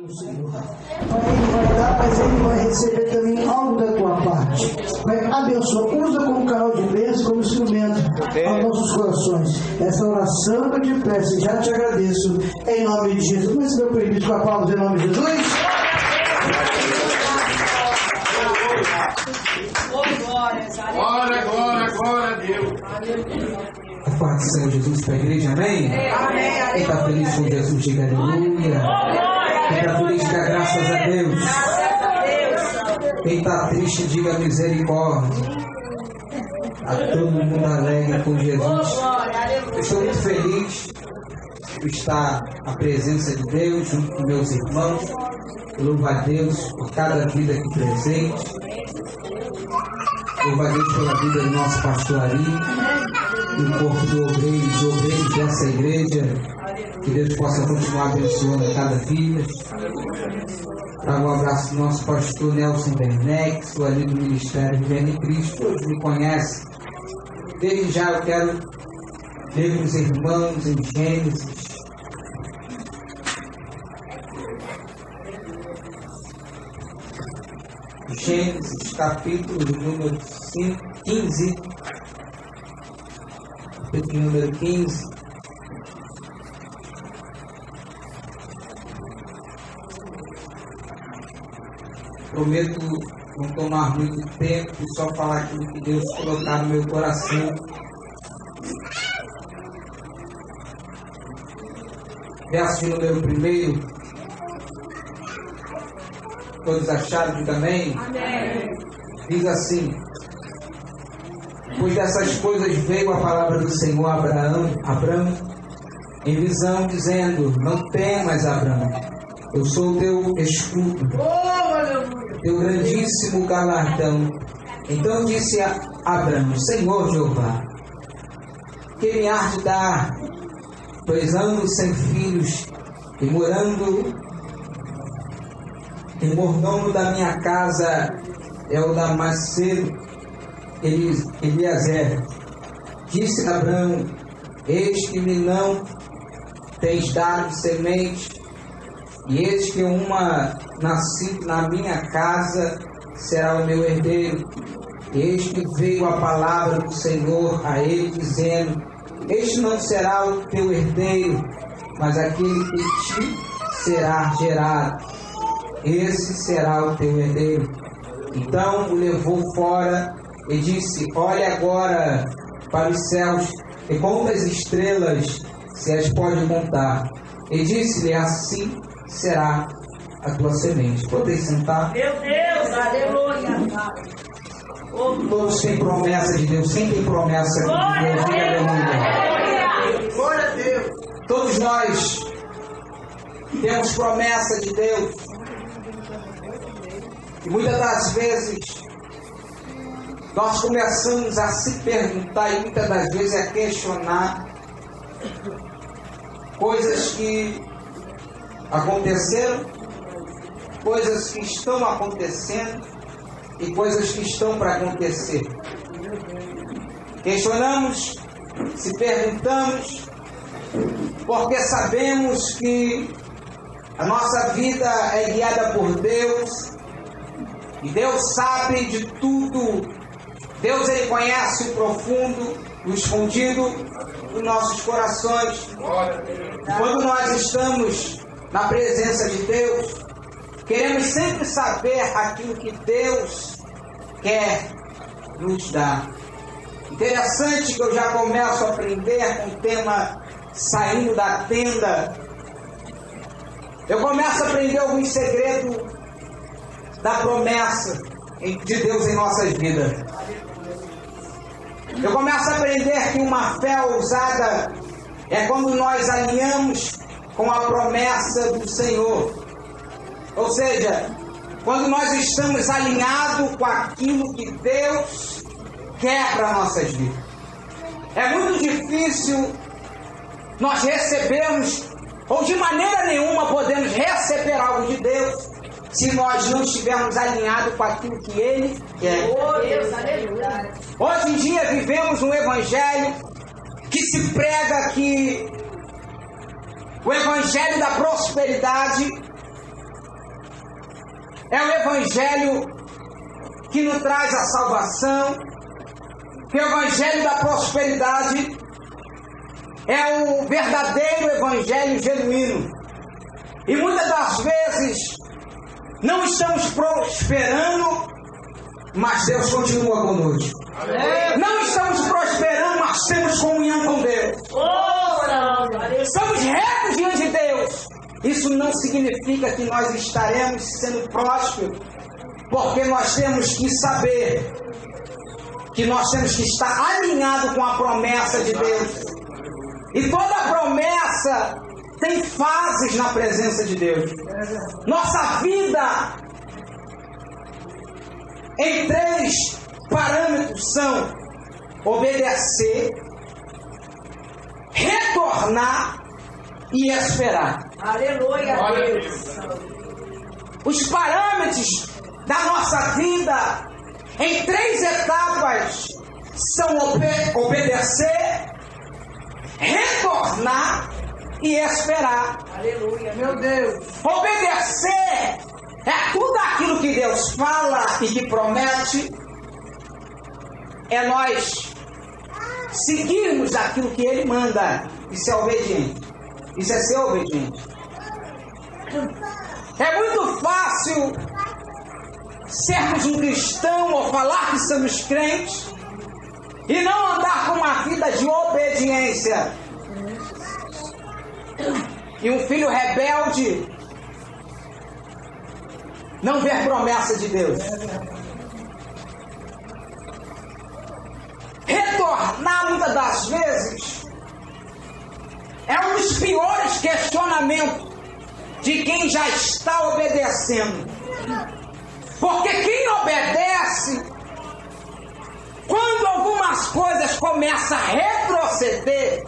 o Senhor. Ele vai dar, mas ele vai receber também algo da tua parte. Vai abençoar, usa como canal de bênção, como instrumento aos nossos corações. Essa oração que eu te peço, e já te agradeço, em nome de Jesus. Mas se meu permite com a palavra em nome de Jesus. Glória a Deus. A paz do Senhor Jesus para a igreja, amém? Quem está feliz com Jesus, diga aleluia. Quem está feliz, diga graças a Deus. Quem está triste, diga misericórdia. A todo mundo alegre com Jesus. Eu estou muito feliz por estar à presença de Deus, junto com meus irmãos. Louvo a Deus por cada vida aqui presente. Louvo a Deus pela vida do nosso pastor Ari, do corpo do obreiros dessa igreja. Que Deus possa continuar abençoando a cada vida. Trago um abraço do nosso pastor Nelson Werneck, sou ali do Ministério Vivendo em Cristo. Todos me conhecem. Desde já eu quero ler com os irmãos em Gênesis. Gênesis, capítulo número 15. Capítulo número 15. Prometo não tomar muito tempo, só falar aquilo que Deus colocar no meu coração. Verso de número 1. Todos acharam? Diga amém? Amém. Diz assim: pois dessas coisas veio a palavra do Senhor a Abrão em visão, dizendo: não temas, Abrão, eu sou teu escudo, teu grandíssimo galardão. Então disse a Abrão: Senhor Jeová, que me há de dar, pois ando sem filhos e mordomo da minha casa é o Damasceno Eliezer. Disse Abrão: eis que me não tens dado semente, e eis que uma nascida na minha casa será o meu herdeiro. Eis que veio a palavra do Senhor a ele, dizendo: este não será o teu herdeiro, mas aquele que te será gerado, esse será o teu herdeiro. Então o levou fora e disse: olha agora para os céus e conta as estrelas, se as pode contar. E disse-lhe: assim será a tua semente. Podem sentar? Meu Deus, aleluia. Todos têm promessa de Deus. Quem tem promessa de Deus? Diga aleluia. Glória a Deus. Todos nós temos promessa de Deus. E muitas das vezes nós começamos a se perguntar e muitas das vezes a questionar coisas que aconteceram, coisas que estão acontecendo e coisas que estão para acontecer. Questionamos, se perguntamos, porque sabemos que a nossa vida é guiada por Deus. E Deus sabe de tudo. Deus, Ele conhece o profundo, o escondido dos nossos corações. E quando nós estamos na presença de Deus, queremos sempre saber aquilo que Deus quer nos dar. Interessante que eu já começo a aprender com o tema saindo da tenda. Eu começo a aprender alguns segredos da promessa de Deus em nossas vidas. Eu começo a aprender que uma fé ousada é quando nós alinhamos com a promessa do Senhor. Ou seja, quando nós estamos alinhados com aquilo que Deus quer para nossas vidas. É muito difícil nós recebermos, ou de maneira nenhuma podemos receber algo de Deus, se nós não estivermos alinhados com aquilo que Ele quer. Hoje em dia vivemos um evangelho que se prega que o evangelho da prosperidade É o Evangelho que nos traz a salvação, que é o Evangelho da prosperidade, é o verdadeiro Evangelho genuíno. E muitas das vezes não estamos prosperando, mas Deus continua conosco. Não estamos prosperando, mas temos comunhão com Deus. Estamos retos diante de Deus. Isso não significa que nós estaremos sendo prósperos, porque nós temos que saber que nós temos que estar alinhados com a promessa de Deus. E toda promessa tem fases na presença de Deus. Nossa vida em 3 parâmetros são obedecer, retornar e esperar. Aleluia. Os parâmetros da nossa vida em 3 etapas são obedecer, retornar e esperar. Aleluia, meu Deus. Obedecer é tudo aquilo que Deus fala e que promete. É nós seguirmos aquilo que Ele manda. Isso é obediente. Isso é ser obediente. É muito fácil sermos um cristão ou falar que somos crentes e não andar com uma vida de obediência. E um filho rebelde não vê a promessa de Deus. Retornar muitas das vezes é um dos piores questionamentos de quem já está obedecendo. Porque quem obedece, quando algumas coisas começam a retroceder,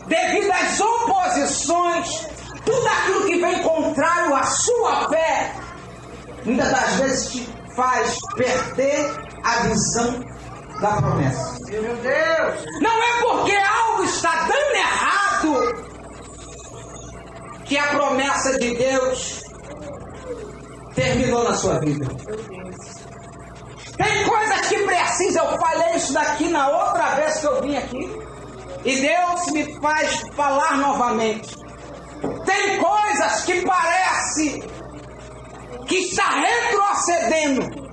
devido às oposições, tudo aquilo que vem contrário à sua fé, muitas das vezes te faz perder a visão da promessa. Meu Deus! Não é porque algo está dando errado que a promessa de Deus terminou na sua vida. Tem coisas que precisam. Eu falei isso daqui na outra vez que eu vim aqui, e Deus me faz falar novamente. Tem coisas que parece que está retrocedendo,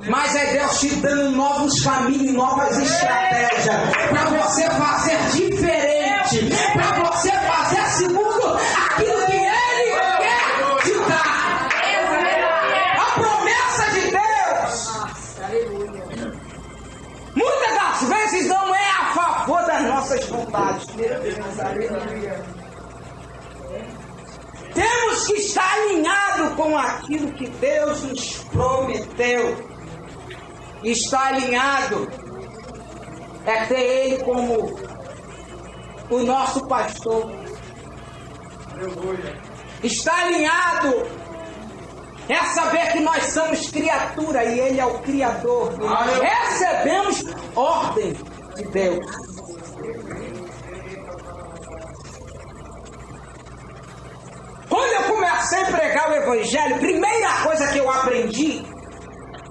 mas é Deus te dando novos caminhos, novas estratégias para você fazer diferente, para você fazer segundo aquilo que Ele quer te dar. A promessa de Deus muitas das vezes não é a favor das nossas vontades. Temos que estar alinhados com aquilo que Deus nos prometeu. Estar alinhado é ter Ele como o nosso pastor. Estar alinhado é saber que nós somos criatura e Ele é o Criador. Recebemos ordem de Deus. Quando eu comecei a pregar o Evangelho, a primeira coisa que eu aprendi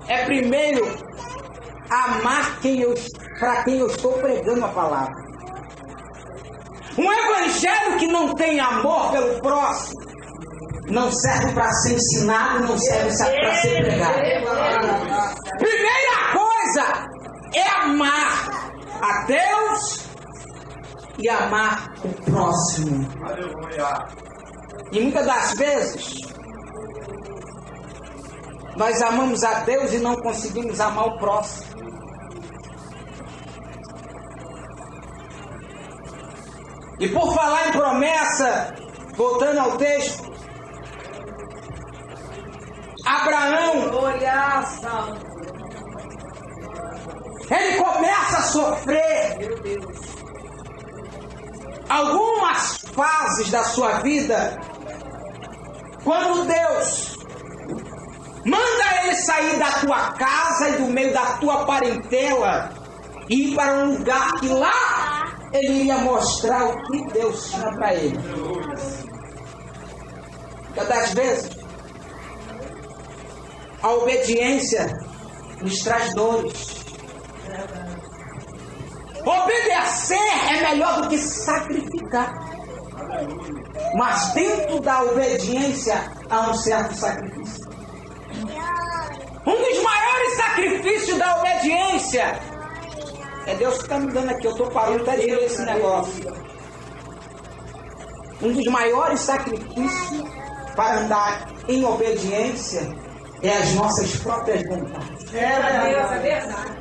é primeiro amar para quem eu estou pregando a palavra. Um Evangelho que não tem amor pelo próximo não serve para ser ensinado, não serve para ser pregado. Primeira coisa é amar a Deus e amar o próximo. E muitas das vezes nós amamos a Deus e não conseguimos amar o próximo. E por falar em promessa, voltando ao texto, Abraão, ele começa a sofrer algumas fases da sua vida, quando Deus manda ele sair da tua casa e do meio da tua parentela e ir para um lugar que lá ele ia mostrar o que Deus tinha para ele. Muitas das vezes a obediência nos traz dores. Obedecer é melhor do que sacrificar. Mas dentro da obediência há um certo sacrifício. Um dos maiores sacrifícios da obediência é Deus que está me dando aqui. Eu estou parando até de ler esse negócio. Um dos maiores sacrifícios para andar em obediência é as nossas próprias vontades. É verdade.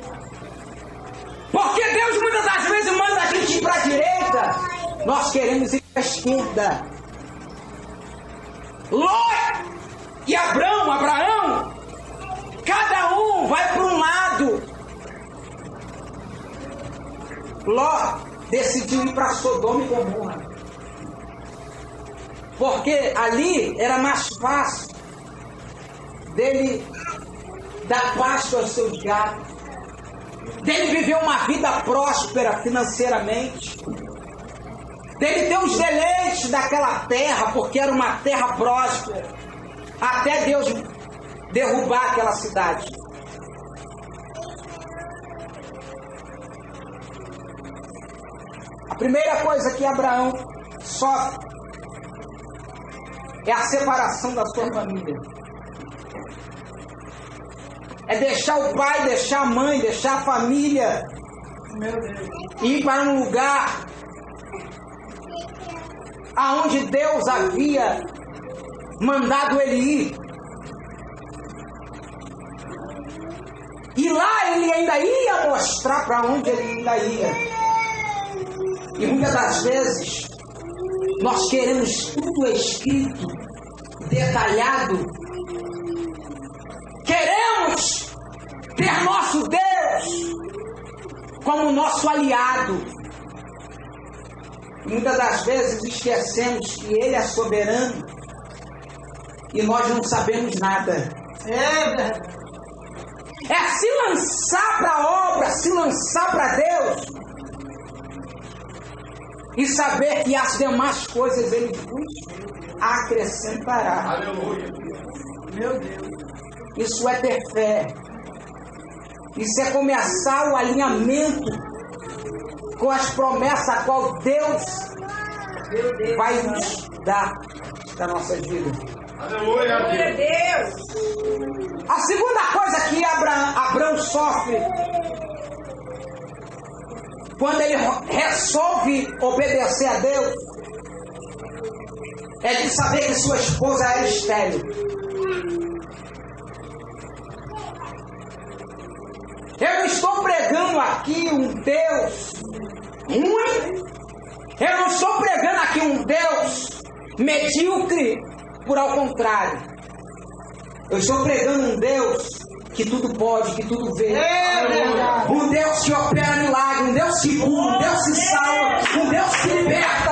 Porque Deus muitas das vezes manda a gente ir para a direita, nós queremos ir para a esquerda. Ló e Abraão, cada um vai para um lado. Ló decidiu ir para Sodoma e Gomorra, porque ali era mais fácil dele dar pasto aos seus gatos, dele viver uma vida próspera financeiramente, dele ter os deleites daquela terra, porque era uma terra próspera, até Deus derrubar aquela cidade. A primeira coisa que Abraão sofre é a separação da sua família. É deixar o pai, deixar a mãe, deixar a família, e ir para um lugar aonde Deus havia mandado ele ir. E lá ele ainda ia mostrar para onde ele ainda ia. E muitas das vezes nós queremos tudo escrito, detalhado. Queremos ter nosso Deus como nosso aliado. E muitas das vezes esquecemos que Ele é soberano e nós não sabemos nada. É se lançar para a obra, se lançar para Deus e saber que as demais coisas Ele vos acrescentará. Aleluia. Meu Deus. Isso é ter fé. Isso é começar o alinhamento com as promessas a qual Deus vai nos dar da nossa vida. Aleluia. Meu Deus. A segunda coisa que Abraão sofre quando ele resolve obedecer a Deus é de saber que sua esposa era estéril. Eu não estou pregando aqui um Deus ruim. Eu não estou pregando aqui um Deus medíocre, por ao contrário. Eu estou pregando um Deus que tudo pode, que tudo vê. Um Deus que opera milagre, um Deus que cura, um Deus que salva, um Deus que liberta.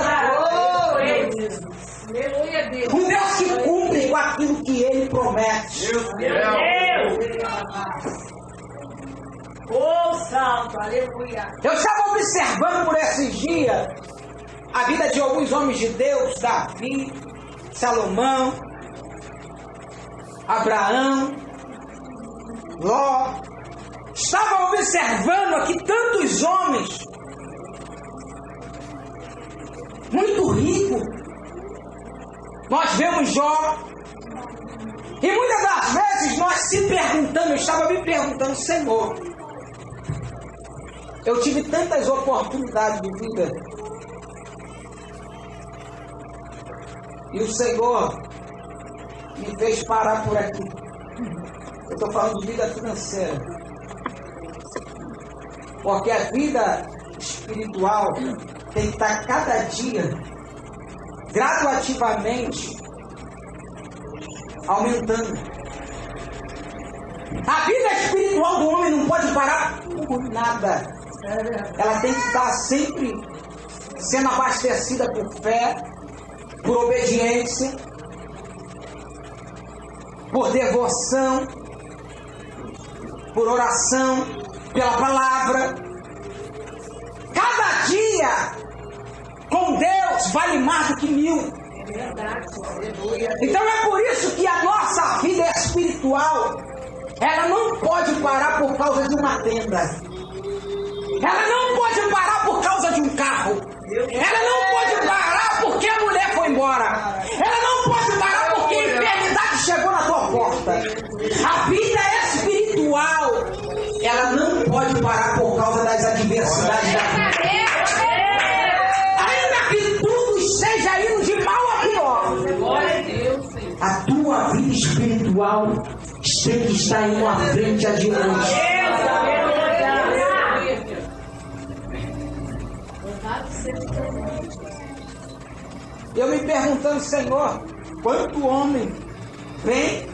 Um Deus que cumpre com aquilo que Ele promete. Santo, aleluia. Eu estava observando por esses dias a vida de alguns homens de Deus, Davi, Salomão, Abraão, Ló. Estava observando aqui tantos homens muito ricos. Nós vemos Jó. E muitas das vezes nós se perguntamos, eu estava me perguntando, Senhor, eu tive tantas oportunidades de vida e o Senhor me fez parar por aqui. Eu estou falando de vida financeira, porque a vida espiritual tem que estar cada dia gradativamente aumentando. A vida espiritual do homem não pode parar por nada. Ela tem que estar sempre sendo abastecida por fé, por obediência, por devoção, por oração, pela palavra. Cada dia com Deus vale mais do que 1000. Então é por isso que a nossa vida espiritual ela não pode parar por causa de uma tenda. Ela não pode parar por causa de um carro. Ela não pode parar porque a mulher foi embora. Ela não pode parar porque a enfermidade chegou na tua porta. A vida é espiritual. Ela não pode parar por causa das adversidades da vida. Ainda que tudo esteja indo de mal a pior, a tua vida espiritual tem que estar indo à frente, adiante. Eu me perguntando, Senhor, quanto homem vem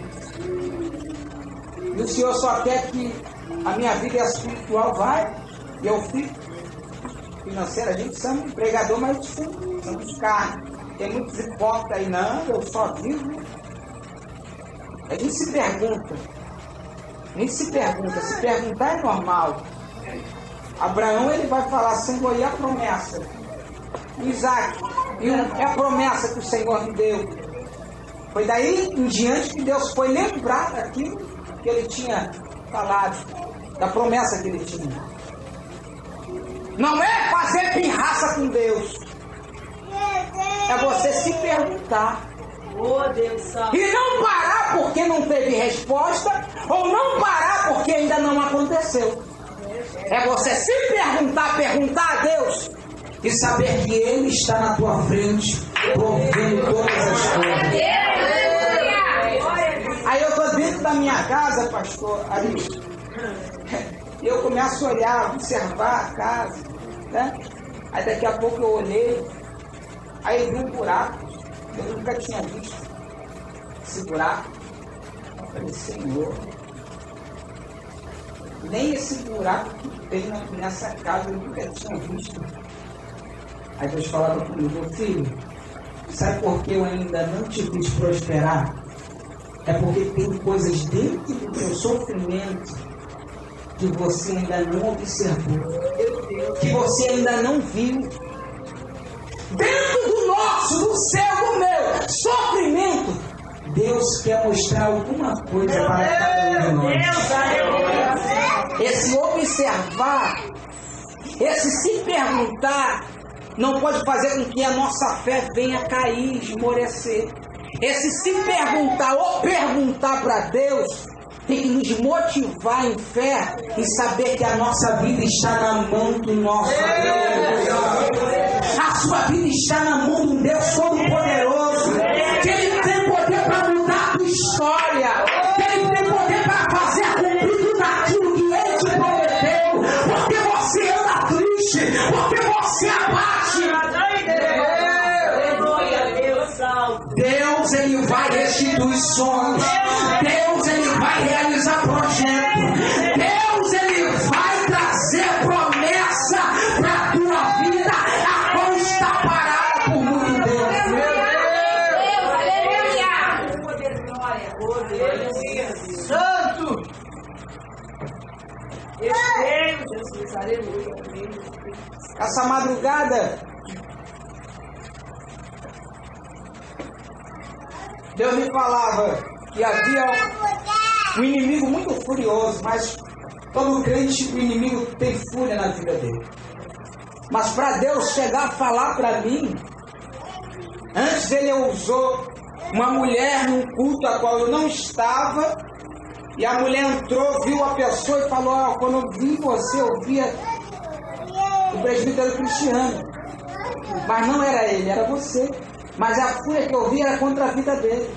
e o Senhor só quer que a minha vida espiritual vai e eu fico financeira. A gente chama de pregador, mas somos carne. Tem muitos hipócritas aí, não, eu só vivo. A gente se pergunta, se perguntar é normal. Abraão, ele vai falar, Senhor, e a promessa? Isaac, é a promessa que o Senhor me deu. Foi daí em diante que Deus foi lembrar daquilo que ele tinha falado, da promessa que ele tinha. Não é fazer pirraça com Deus, é você se perguntar. Oh, Deus salve. E não parar porque não teve resposta, ou não parar porque ainda não aconteceu. É você se perguntar a Deus e saber que Ele está na tua frente, provendo todas as coisas. Aí eu estou dentro da minha casa, pastor, aí eu começo a olhar, observar a casa, né? Aí daqui a pouco eu olhei, aí eu vi um buraco, eu nunca tinha visto esse buraco. Eu falei, Senhor, nem esse buraco que tem nessa casa eu nunca tinha visto. Aí Deus falava comigo, meu filho, sabe por que eu ainda não te fiz prosperar? É porque tem coisas dentro do teu sofrimento que você ainda não observou, que você ainda não viu. Dentro do nosso, do seu, do meu sofrimento, Deus quer mostrar alguma coisa para cada um de nós. Esse observar, esse se perguntar, não pode fazer com que a nossa fé venha cair, esmorecer. Esse se perguntar ou perguntar para Deus tem que nos motivar em fé e saber que a nossa vida está na mão do nosso Deus. A sua vida está na mão do Deus Todo-Poderoso, que Ele tem poder para mudar a tua história, que Ele tem poder para fazer cumprir tudo aquilo que Ele te prometeu, porque você anda triste, porque você abate. Deus, Ele vai restituir sonhos. Deus, Ele vai realizar projetos. Deus, Ele vai trazer promessa para a tua vida, a qual está parada por muito tempo. Aleluia! Santo! Eu creio, Jesus, aleluia. Essa madrugada, Deus me falava que havia um inimigo muito furioso, mas todo crente, o inimigo tem fúria na vida dele. Mas para Deus chegar a falar para mim, antes Ele usou uma mulher num culto a qual eu não estava, e a mulher entrou, viu a pessoa e falou, quando eu vi você, eu via o presbítero Cristiano, mas não era ele, era você. Mas a fúria que eu vi era contra a vida dele.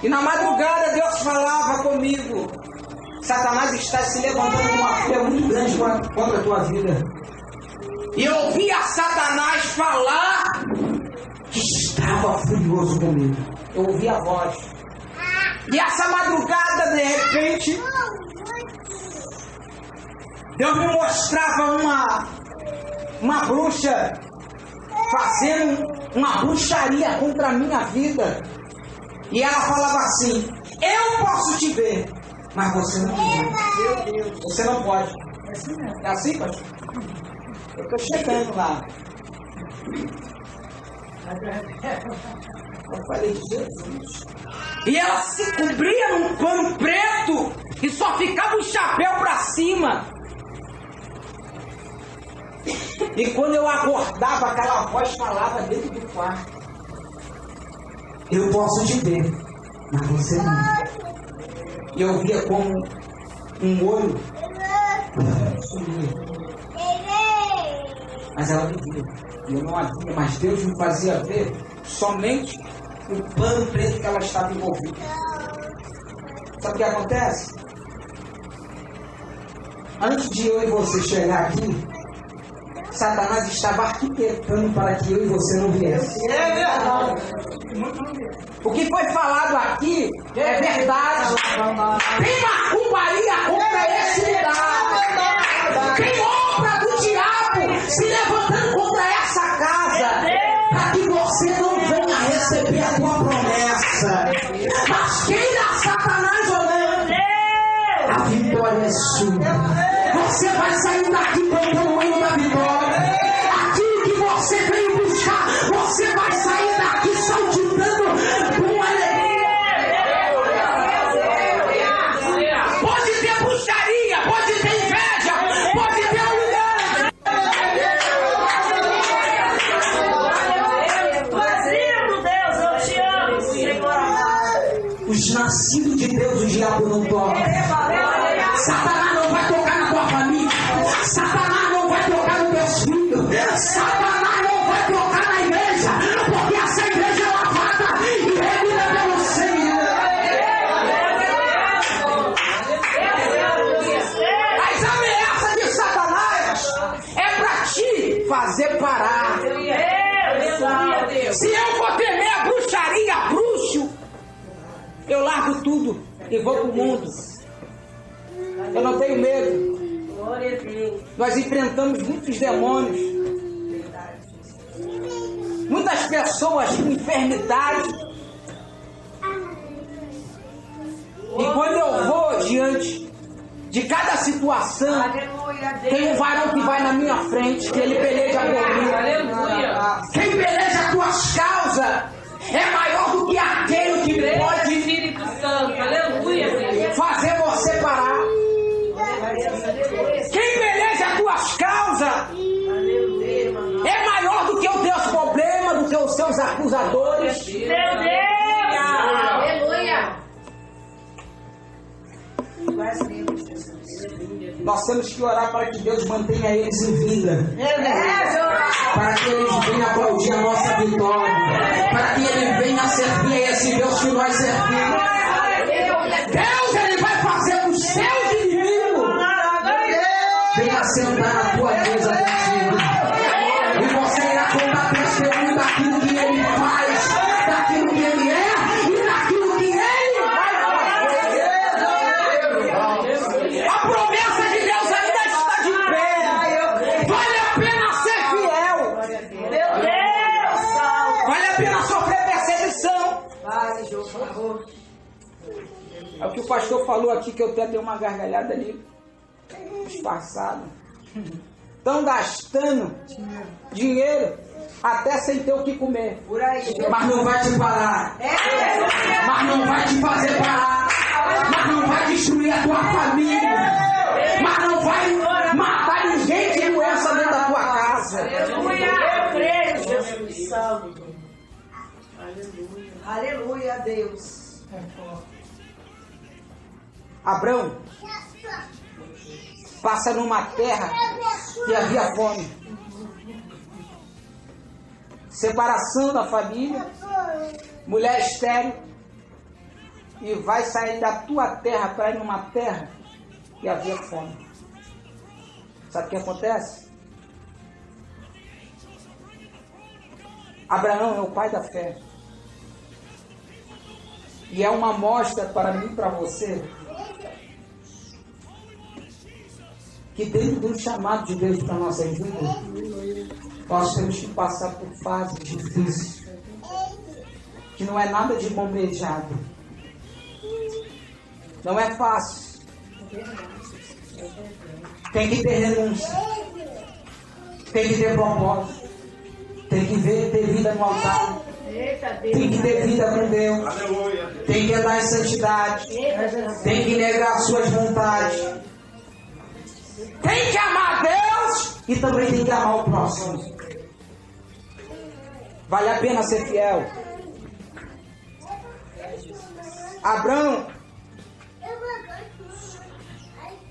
E na madrugada Deus falava comigo, Satanás está se levantando com uma fúria muito grande contra a tua vida. E eu ouvia Satanás falar que estava furioso comigo. Eu ouvi a voz. E essa madrugada, de repente, Deus me mostrava uma bruxa fazendo uma bruxaria contra a minha vida. E ela falava assim, eu posso te ver, mas você não me vê. Você não pode. É assim, pastor? Eu estou chegando lá. Eu falei, Jesus. E ela se cobria num pano preto e só ficava o chapéu pra cima. E quando eu acordava, aquela voz falava dentro do quarto. Eu posso te ver, mas você não. E eu via como um olho sumia. Mas ela me via. E eu não a via, mas Deus me fazia ver somente o pano preto que ela estava envolvida. Sabe o que acontece? Antes de eu e você chegar aqui, Satanás estava arquitetando para que eu e você não viessem. É verdade. O que foi falado aqui é verdade. Tem macumbaria contra esse lugar. Tem obra do diabo se levantando contra essa casa, para que você não venha receber a tua promessa. Mas queira Satanás ou não, a vitória é sua. Você vai sair daqui cantando o hino da vitória. Aquilo que você veio buscar, você vai sair daqui saltitando com alegria. Pode ter bruxaria, pode ter inveja, pode ter humilhante. Brasil, Deus, eu te amo, Senhor amado. Os nascidos de Deus, o diabo não toca. Satanás não vai tocar na tua família. Satanás não vai tocar nos teus filhos. Satanás não vai tocar na igreja, porque essa igreja é lavada e remida pelo Senhor. As ameaças de Satanás é para te fazer parar. Se eu vou temer a bruxaria, bruxo, eu largo tudo e vou pro mundo. Eu não tenho medo. Nós enfrentamos muitos demônios, muitas pessoas com enfermidade. E quando eu vou diante de cada situação, tem um varão que vai na minha frente, que ele peleja por mim. Quem peleja as tuas causas é maior do que aquele que pode fazer você parar. Quem peleja as tuas causas é maior do que os teus problemas, do que os seus acusadores. Meu Deus! Aleluia! Nós temos que orar para que Deus mantenha eles em vida, para que eles venham aplaudir a nossa vitória, para que eles venham servir a esse Deus que nós servimos. Deus, ele vai fazer os seus inimigos venha sentar na tua mesa contigo, e você irá contar testemunho daquilo que ele faz, daquilo que ele é e daquilo que ele vai fazer. A promessa de Deus ainda está de pé. Vale a pena ser fiel. Meu Deus! Vale a pena sofrer perseguição. É o que o pastor falou aqui, que eu até dei uma gargalhada ali, disfarçada. Estão gastando dinheiro até sem ter o que comer. Mas não vai te parar. Mas não vai te fazer parar. Mas não vai destruir a tua família. Mas não vai matar ninguém de doença dentro da tua casa. Eu creio, Jesus Santo. Aleluia. Aleluia, Deus. Abrão passa numa terra que havia fome, separação da família, mulher estéril, e vai sair da tua terra para ir numa terra que havia fome. Sabe o que acontece? Abraão é o pai da fé, e é uma amostra para mim e para você que dentro do chamado de Deus para a nossa vida, nós temos que passar por fases difíceis, que não é nada de bombejado, não é fácil, tem que ter renúncia, tem que ter propósito, tem que ter vida no altar, tem que ter vida com Deus, tem que andar em santidade, tem que negar suas vontades, tem que amar a Deus e também tem que amar o próximo. Vale a pena ser fiel. Abraão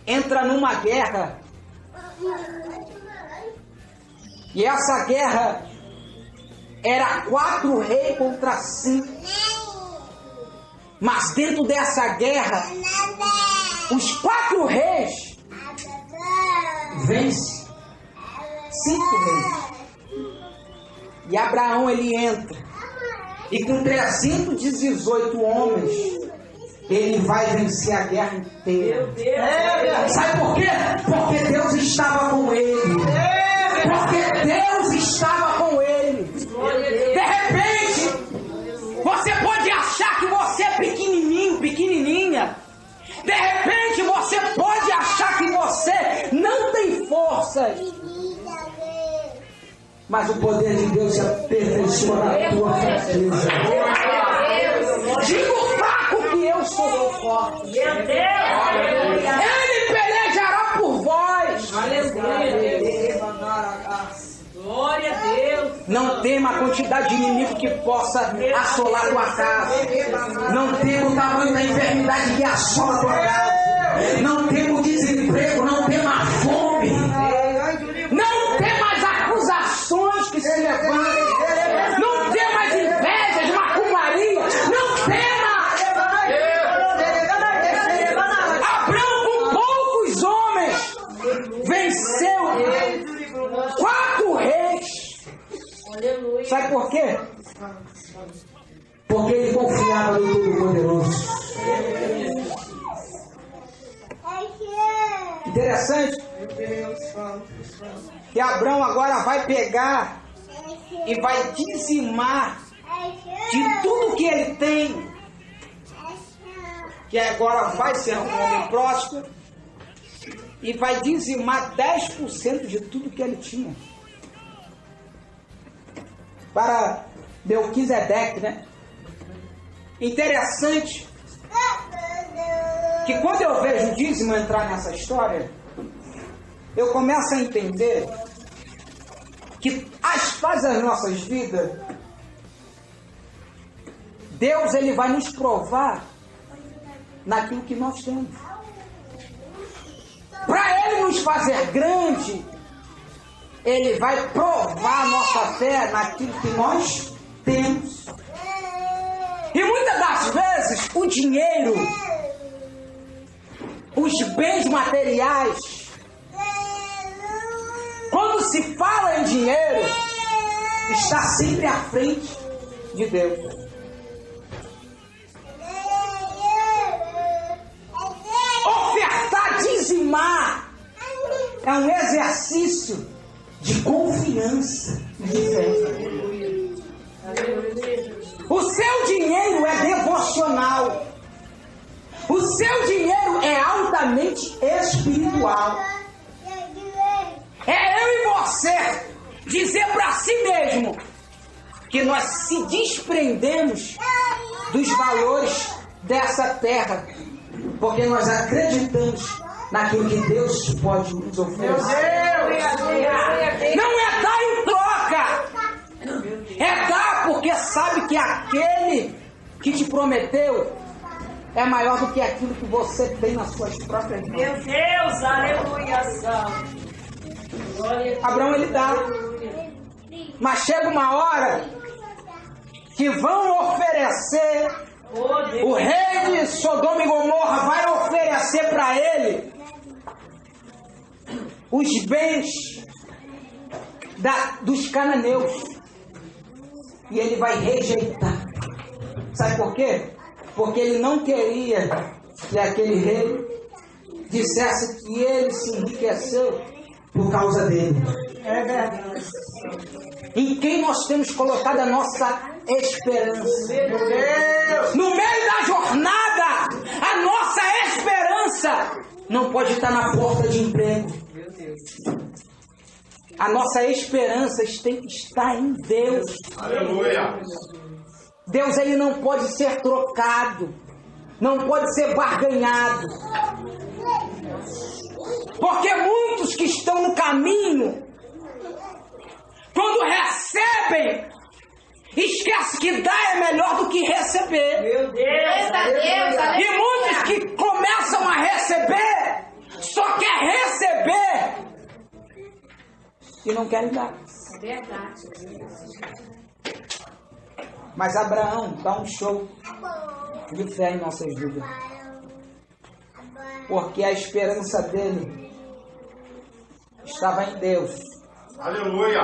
entra numa guerra, e essa guerra era 4 reis contra 5. Mas dentro dessa guerra, os 4 reis vencem 5 reis. E Abraão ele entra, e com 318 homens ele vai vencer a guerra inteira. Sabe por quê? Porque Deus estava com ele. Porque Deus estava com ele. De repente, você pode achar que você é pequenininho, pequenininha. De repente, você pode achar que você não tem forças. Mas o poder de Deus se aperfeiçoa na tua fraqueza. Diga o fraco que eu sou forte. Meu Deus! Ele pelejará por vós. Glória a Deus! Não tema a quantidade de inimigo que possa assolar tua casa. Não tema o tamanho da enfermidade que assola tua casa. Não tema o desemprego. Não tema a fome. Não tema as acusações que se levantam. Não tema as invejas, macumbaria. Não tema. Abraão com poucos homens venceu 4 reis. Sabe por quê? Porque ele confiava no Todo-Poderoso. Interessante que Abraão agora vai pegar e vai dizimar de tudo que ele tem, que agora vai ser um homem próspero, e vai dizimar 10% de tudo que ele tinha para Melquisedeque, né? Interessante que quando eu vejo o dízimo entrar nessa história, eu começo a entender que as fases das nossas vidas, Deus ele vai nos provar naquilo que nós temos. Para Ele nos fazer grande, Ele vai provar a nossa fé naquilo que nós temos. E muitas das vezes o dinheiro, os bens materiais, quando se fala em dinheiro, está sempre à frente de Deus. Ofertar, dizimar, é um exercício de confiança e de fé. O seu dinheiro é devocional. O seu dinheiro é altamente espiritual. É eu e você dizer para si mesmo que nós se desprendemos dos valores dessa terra, porque nós acreditamos naquilo que Deus pode nos oferecer. Não é dar em troca, é dar porque sabe que aquele que te prometeu é maior do que aquilo que você tem nas suas próprias mãos. Meu Deus, aleluia, santo. Abraão ele dá, mas chega uma hora que vão oferecer, o rei de Sodoma e Gomorra vai oferecer para ele os bens dos cananeus, e ele vai rejeitar. Sabe por quê? Porque ele não queria que aquele rei dissesse que ele se enriqueceu por causa dele. É verdade. Em quem nós temos colocado a nossa esperança? No meio da jornada, a nossa esperança não pode estar na porta de emprego. A nossa esperança tem que estar em Deus. Aleluia. Deus, ele não pode ser trocado, não pode ser barganhado. Porque muitos que estão no caminho, quando recebem, esquece que dar é melhor do que receber. Meu Deus, E muitos que começam a receber, só quer receber e não querem dar. É verdade. Mas Abraão dá um show de fé em nossas vidas. Porque a esperança dele estava em Deus. Aleluia!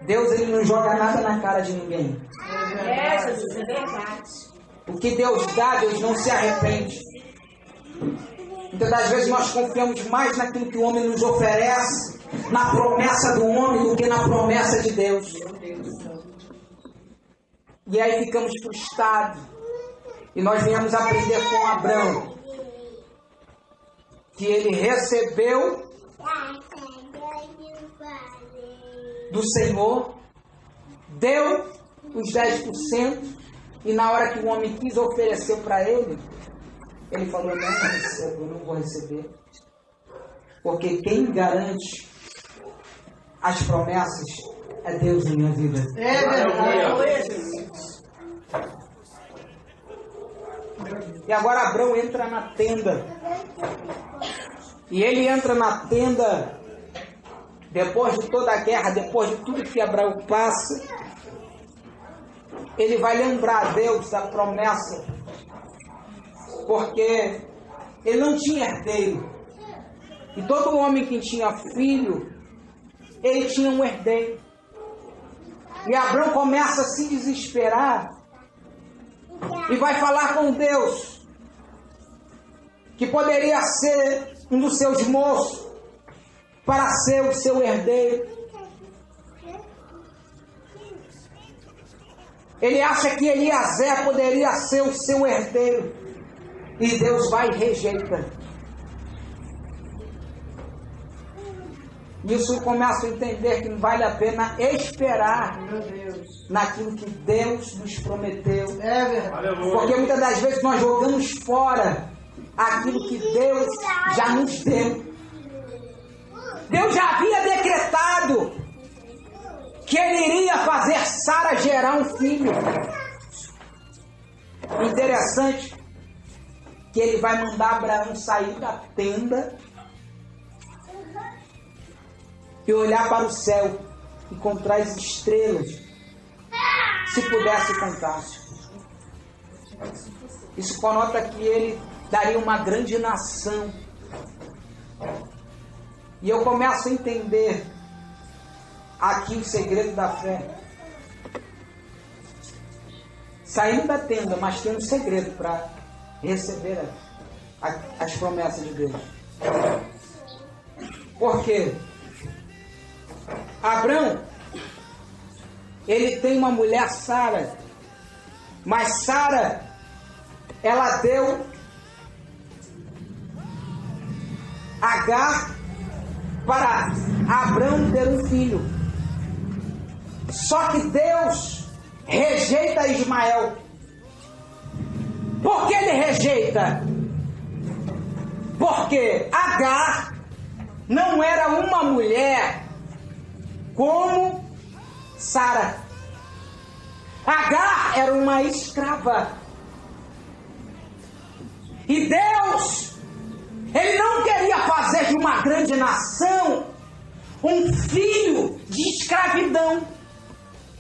Deus, ele não joga nada na cara de ninguém. É, Jesus, é verdade. O que Deus dá, Deus não se arrepende. Muitas das vezes nós confiamos mais naquilo que o homem nos oferece, na promessa do homem, do que na promessa de Deus. E aí ficamos frustrados. E nós viemos aprender com Abraão que ele recebeu do Senhor, deu os 10%, e na hora que o homem quis oferecer para ele, ele falou: não recebo, eu não vou receber. Porque quem garante as promessas é Deus em minha vida. É verdade. E agora Abraão entra na tenda. E ele entra na tenda depois de toda a guerra, depois de tudo que Abraão passa. Ele vai lembrar a Deus da promessa. Porque ele não tinha herdeiro. E todo homem que tinha filho, ele tinha um herdeiro. E Abraão começa a se desesperar. E vai falar com Deus, que poderia ser um dos seus moços, para ser o seu herdeiro. Ele acha que Eliezer poderia ser o seu herdeiro. E Deus vai e rejeita. Isso eu começo a entender que não vale a pena esperar naquilo que Deus nos prometeu. É verdade. Porque muitas das vezes nós jogamos fora aquilo que Deus já nos deu. Deus já havia decretado que Ele iria fazer Sara gerar um filho. Interessante que Ele vai mandar Abraão sair da tenda e olhar para o céu e contar as estrelas, se pudesse contar. Isso conota que ele daria uma grande nação. E eu começo a entender aqui o segredo da fé. Saindo da tenda, mas tem um segredo para receber as promessas de Deus. Por quê? Abraão, ele tem uma mulher, Sara, mas Sara, ela deu Agar para Abraão ter um filho. Só que Deus rejeita Ismael. Por que ele rejeita? Porque Agar não era uma mulher como Sara. Agar era uma escrava. E Deus, Ele não queria fazer de uma grande nação um filho de escravidão.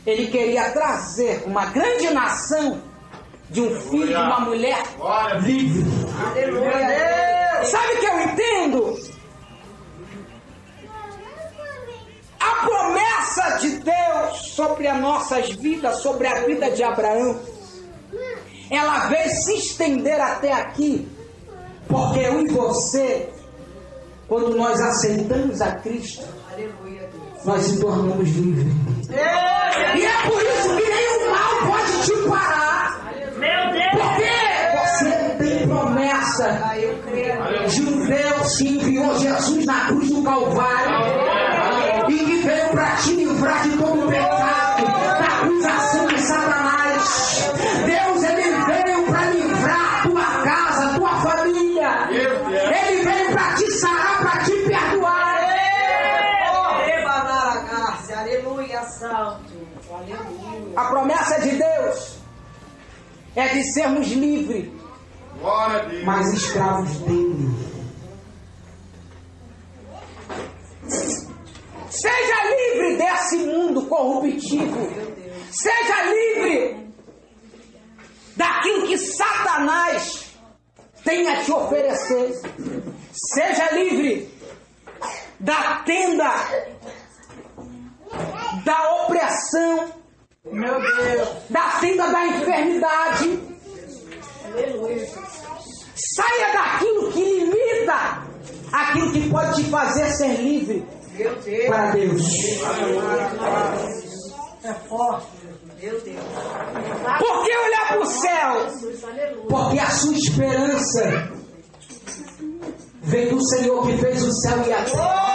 Ele queria trazer uma grande nação de um filho de uma mulher livre. Aleluia. Sabe o que eu entendo? A promessa de Deus sobre as nossas vidas, sobre a vida de Abraão, ela veio se estender até aqui, porque eu e você, quando nós aceitamos a Cristo, nós se tornamos livres. E é por isso que nenhum mal pode te parar. Meu Deus! Porque você tem promessa de um Deus que enviou Jesus na cruz do Calvário e que veio para te livrar de todo o pecado, da acusação A promessa de Deus é de sermos livres, mas escravos dele. Seja livre desse mundo corruptivo. Seja livre daquilo que Satanás tem a te oferecer. Seja livre da tenda da opressão, meu Deus, da tenda da enfermidade. Aleluia. Saia daquilo que limita aquilo que pode te fazer ser livre para Deus. É forte. Meu Deus. Por que olhar para o céu? Porque a sua esperança vem do Senhor que fez o céu e a terra.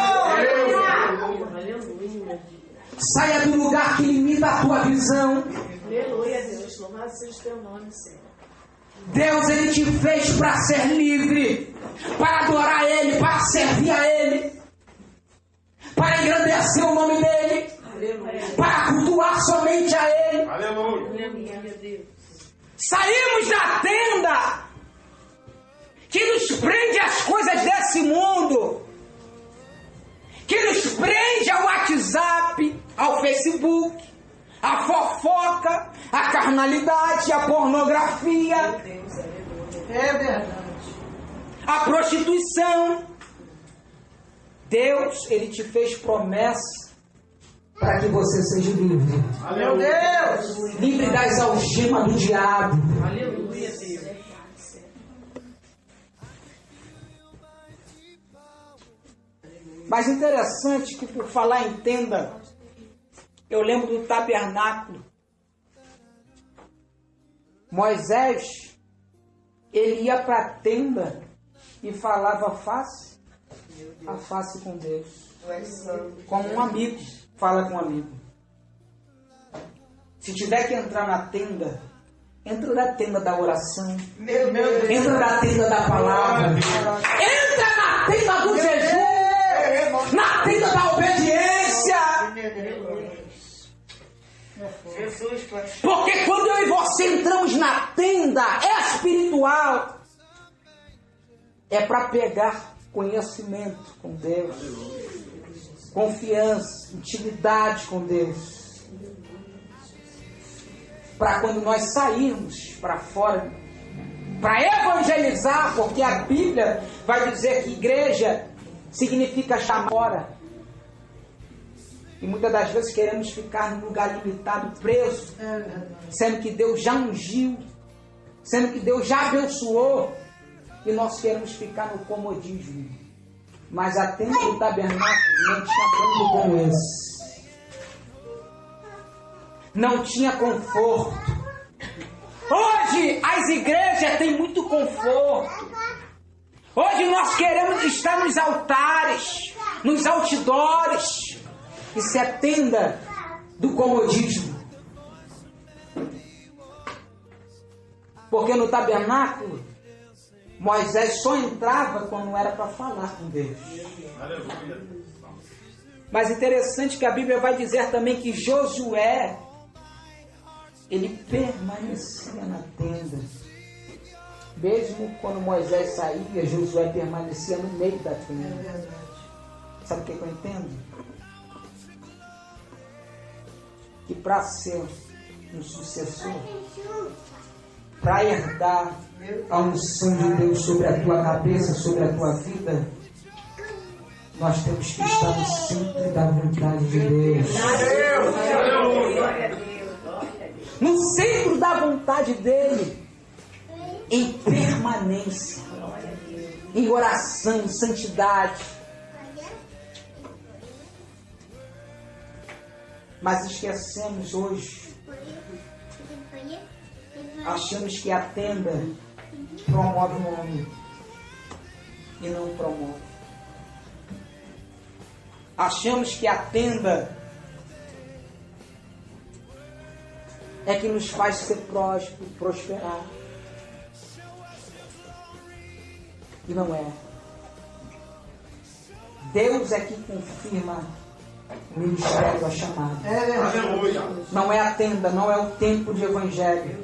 Saia do lugar que limita a tua visão. Aleluia, Deus. Louvado seja o teu nome, Senhor. Deus, Ele te fez para ser livre, para adorar Ele, para servir a Ele, para engrandecer o nome dEle, para cultuar somente a Ele. Aleluia. Saímos da tenda que nos prende às coisas desse mundo, que nos prende ao WhatsApp, ao Facebook, a fofoca, a carnalidade, a pornografia, É verdade. a prostituição. Deus, Ele te fez promessa para que você seja livre. Meu Deus! Livre das algemas do diabo. Aleluia, Deus. Mas interessante que, por falar em tenda, eu lembro do tabernáculo. Moisés, ele ia para a tenda e falava face a face com Deus. Como um amigo fala com um amigo. Se tiver que entrar na tenda, entra na tenda da oração. Meu Deus. Entra na tenda da palavra. Entra na tenda do jejum. Na tenda da obediência. Porque quando eu e você entramos na tenda espiritual, é para pegar conhecimento com Deus, confiança, intimidade com Deus, para quando nós sairmos para fora, para evangelizar, porque a Bíblia vai dizer que igreja significa chamar. E muitas das vezes queremos ficar num lugar limitado, preso, sendo que Deus já ungiu, sendo que Deus já abençoou, e nós queremos ficar no comodismo. Mas a tenda do tabernáculo não tinha plano como esse. Não tinha conforto. Hoje as igrejas têm muito conforto. Hoje nós queremos estar nos altares, nos outdoors. Isso é tenda do comodismo. Porque no tabernáculo, Moisés só entrava quando era para falar com Deus. Mas interessante que a Bíblia vai dizer também que Josué, ele permanecia na tenda. Mesmo quando Moisés saía, Josué permanecia no meio da tenda. Sabe o que eu entendo? Que para ser um sucessor, para herdar a unção de Deus sobre a tua cabeça, sobre a tua vida, nós temos que estar no centro da vontade de Deus. No centro da vontade dele, em permanência, em oração, em santidade. Mas esquecemos hoje, achamos que a tenda promove o homem e não promove. Achamos que a tenda é que nos faz ser próspero, prosperar. E não é. Deus é que confirma O ministério é chamado. Aleluia. Não é a tenda, não é o tempo de evangelho.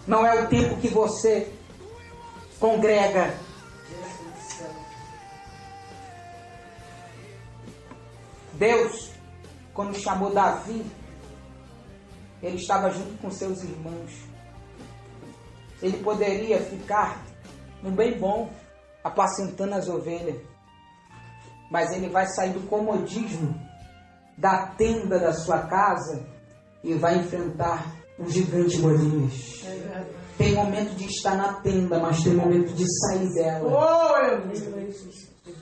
Não é o tempo que você congrega. Deus, quando chamou Davi, ele estava junto com seus irmãos. Ele poderia ficar no bem bom, apacentando as ovelhas. Mas ele vai sair do comodismo da tenda da sua casa e vai enfrentar o gigante Golias. Tem momento de estar na tenda, mas tem momento de sair dela.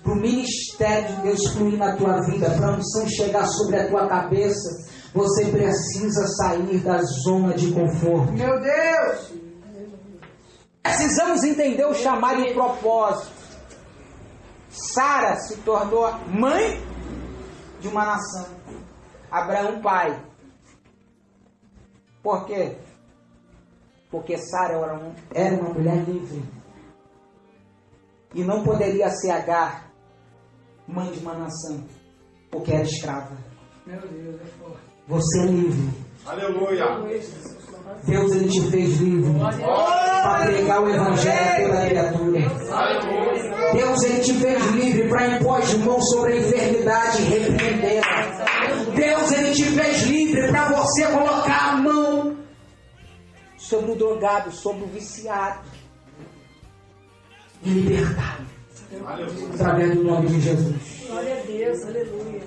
Para o ministério de Deus fluir na tua vida, para a unção chegar sobre a tua cabeça, você precisa sair da zona de conforto. Meu Deus! Precisamos entender o chamado e o propósito. Sara se tornou mãe de uma nação. Abraão, pai. Por quê? Porque Sara era uma mulher livre. E não poderia ser Agar, mãe de uma nação, porque era escrava. Meu Deus, é forte. Você é livre. Aleluia. Deus, ele te fez livre para pregar o evangelho a toda criatura. Deus, ele te fez livre para impor as mãos sobre a enfermidade e repreendê-la. Deus, ele te fez livre para você colocar a mão sobre o drogado, sobre o viciado e libertar através do nome de Jesus. Glória a Deus, aleluia.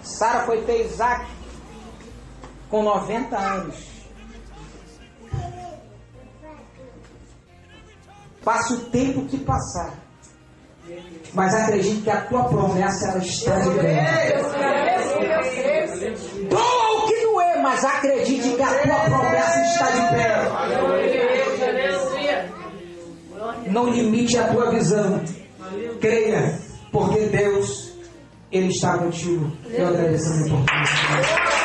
Sara foi ter Isaac com 90 anos. Passe o tempo que passar, mas acredite que a tua promessa ela está de pé. Doa o que doer, mas acredite que a tua promessa está de pé. Não limite a tua visão. Creia, porque Deus, ele está contigo. Eu agradeço a minha oportunidade.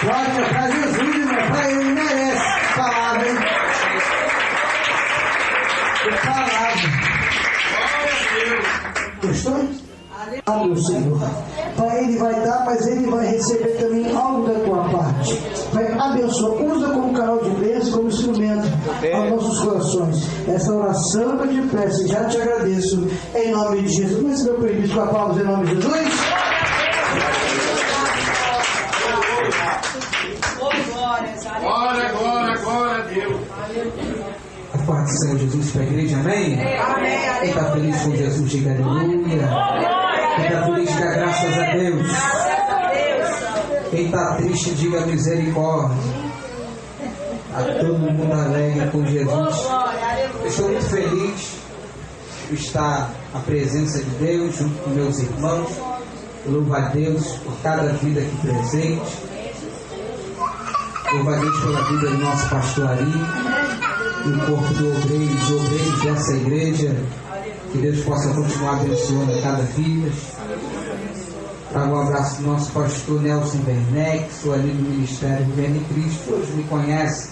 Glória para Jesus, meu Pai, ele merece palavra, hein? Palavra. Gostou? Ah, meu Senhor. Pai, ele vai dar, mas ele vai receber também algo da tua parte. Pai, abençoa, usa como canal de bênção, como instrumento aos nossos corações. Essa oração que eu te peço, já te agradeço, em nome de Jesus. Mas se meu permite com a palavra em nome de Jesus. Glória a Deus. A paz do Senhor Jesus para a igreja, amém? Quem está feliz com Jesus, diga aleluia. Quem está feliz, diga graças a Deus. Quem está triste, diga misericórdia. A todo mundo alegre com Jesus. Eu estou muito feliz de estar na presença de Deus, junto com meus irmãos. Louvo a Deus por cada vida aqui presente. Louvo a Deus pela vida do nosso pastor Ari, do corpo do obreiros, obreiros dessa igreja. Que Deus possa continuar abençoando cada vida. Trago um abraço do nosso pastor Nelson Werneck, sou ali do Ministério Governo em Cristo, todos me conhecem.